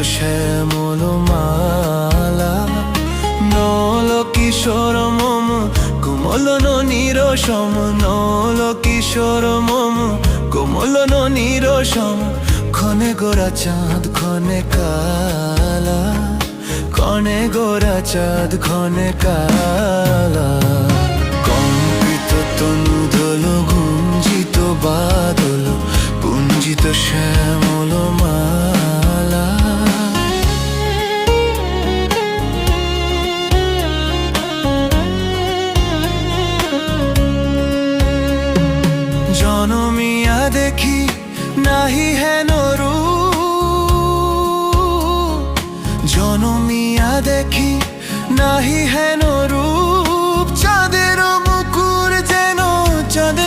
শ্যামল মালা নল কিশোর মম কোমল ননির সম নল কিশোর মম কোমল ননির সম ক্ষণে গোরা চাঁদ ক্ষণে কালা ক্ষণে গোরা চাঁদ ক্ষণে কালা কম্পিত তনু দোল গুঞ্জিত বাদল পুঞ্জিত শ্যামল মালা জনমিয়া দেখি নাহি হেন রূপ জনমিয়া দেখি নাহি হেন